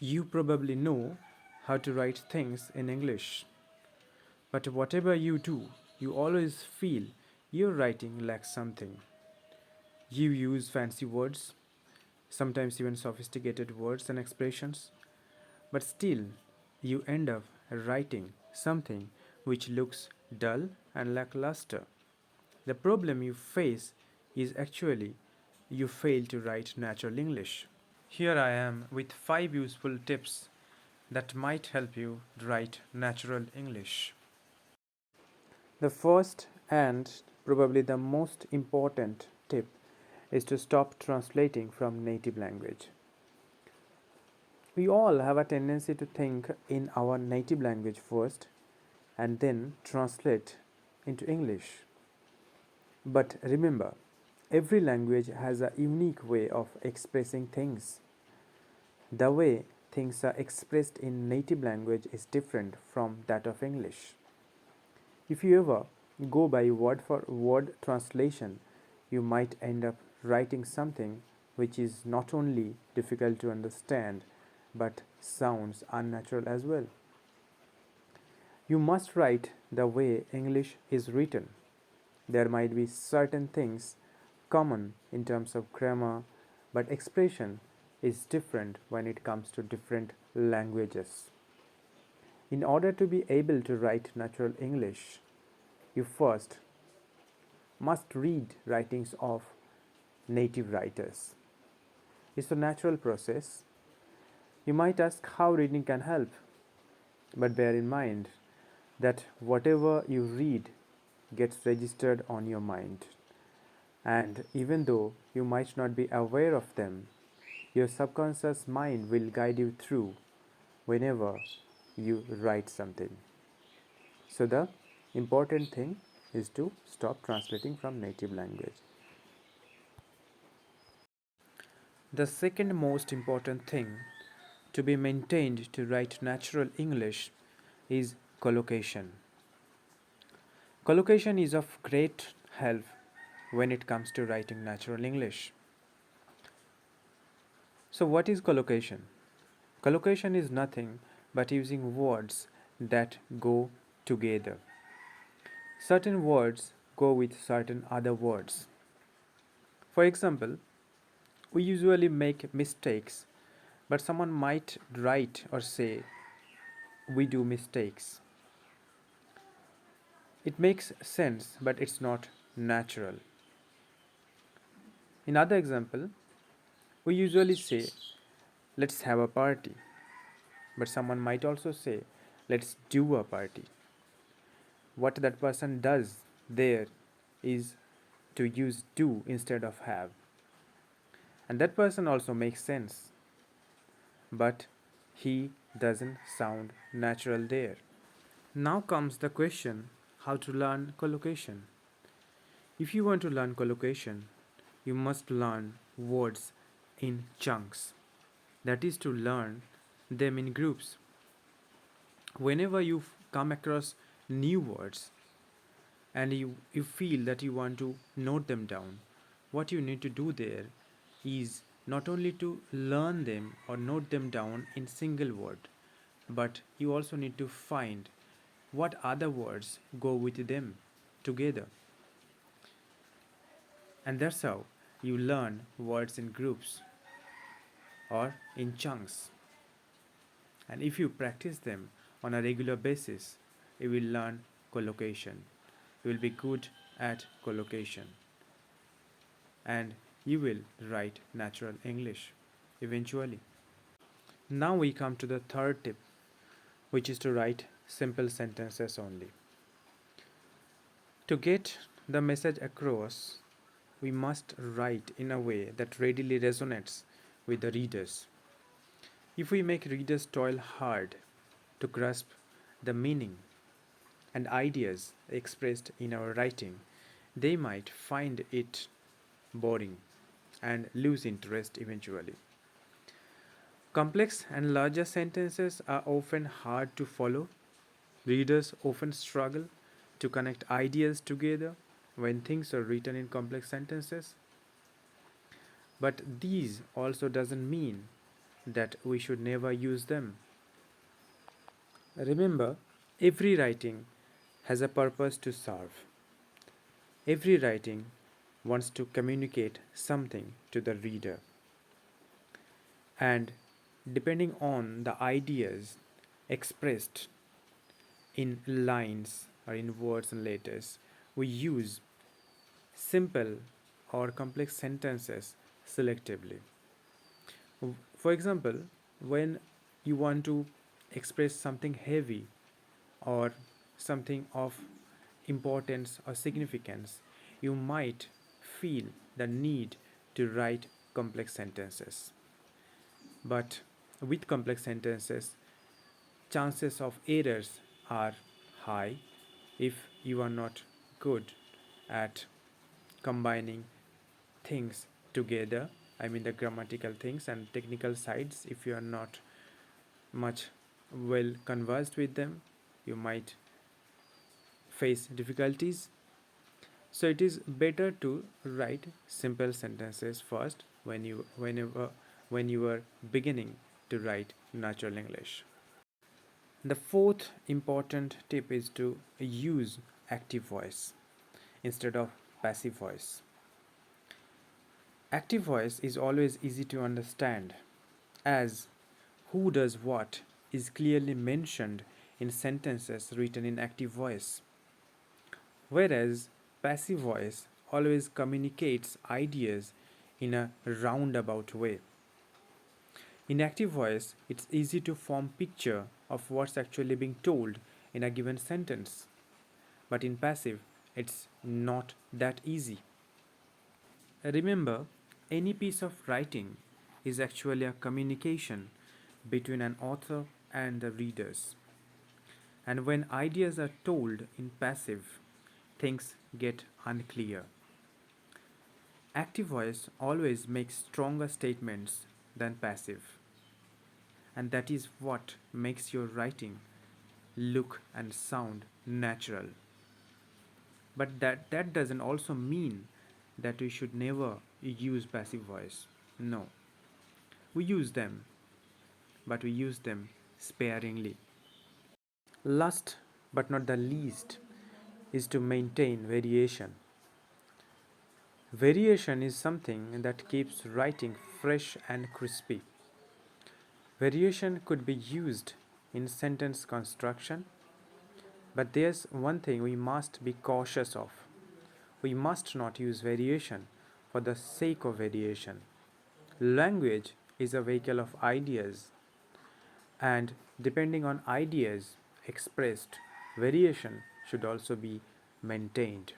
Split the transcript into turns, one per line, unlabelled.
You probably know how to write things in English, but whatever you do, you always feel your writing lacks something. You use fancy words, sometimes even sophisticated words and expressions, but still you end up writing something which looks dull and lackluster. The problem you face is actually you fail to write natural English. Here I am with 5 useful tips that might help you write natural English. The first and probably the most important tip is to stop translating from native language. We all have a tendency to think in our native language first and then translate into English. But remember, every language has a unique way of expressing things. The way things are expressed in native language is different from that of English. If you ever go by word for word translation, you might end up writing something which is not only difficult to understand but sounds unnatural as well. You must write the way English is written. There might be certain things common in terms of grammar, but expression is different when it comes to different languages. In order to be able to write natural English, you first must read writings of native writers. It's a natural process. You might ask how reading can help, but bear in mind that whatever you read gets registered on your mind. And even though you might not be aware of them, your subconscious mind will guide you through whenever you write something. So, the important thing is to stop translating from native language. The second most important thing to be maintained to write natural English is collocation. Collocation is of great help when it comes to writing natural English. So, what is collocation? Collocation is nothing but using words that go together. Certain words go with certain other words. For example, we usually make mistakes, but someone might write or say, we do mistakes. It makes sense, but it's not natural. In other example, we usually say, let's have a party, but someone might also say, let's do a party. What that person does there is to use do instead of have. And that person also makes sense, but he doesn't sound natural there. Now comes the question how to learn collocation. If you want to learn collocation, you must learn words in chunks. That is to learn them in groups. Whenever you come across new words and you feel that you want to note them down, what you need to do there is not only to learn them or note them down in single word, but you also need to find what other words go with them together. And that's how you learn words in groups or in chunks. And if you practice them on a regular basis, you will learn collocation. You will be good at collocation and you will write natural English eventually. Now we come to the third tip, which is to write simple sentences only. To get the message across, we must write in a way that readily resonates with the readers. If we make readers toil hard to grasp the meaning and ideas expressed in our writing, they might find it boring and lose interest eventually. Complex and larger sentences are often hard to follow. Readers often struggle to connect ideas together when things are written in complex sentences. But these also doesn't mean that we should never use them. Remember, every writing has a purpose to serve. Every writing wants to communicate something to the reader. And depending on the ideas expressed in lines or in words and letters, we use simple or complex sentences selectively. For example, when you want to express something heavy or something of importance or significance, you might feel the need to write complex sentences. But with complex sentences, chances of errors are high if you are not good at combining things together. I mean, the grammatical things and technical sides, if you are not much well conversed with them, you might face difficulties. So it is better to write simple sentences first when you are beginning to write natural English. The fourth important tip is to use active voice instead of passive voice. Active voice is always easy to understand, as who does what is clearly mentioned in sentences written in active voice, whereas passive voice always communicates ideas in a roundabout way. In active voice, it's easy to form picture of what's actually being told in a given sentence, but in passive, it's not that easy. Remember, any piece of writing is actually a communication between an author and the readers. And when ideas are told in passive, things get unclear. Active voice always makes stronger statements than passive, and that is what makes your writing look and sound natural. But that doesn't also mean that we should never use passive voice. No, we use them, but we use them sparingly. Last but not the least is to maintain variation. Variation is something that keeps writing fresh and crispy. Variation could be used in sentence construction, but there's one thing we must be cautious of. We must not use variation for the sake of variation. Language is a vehicle of ideas, and depending on ideas expressed, variation should also be maintained.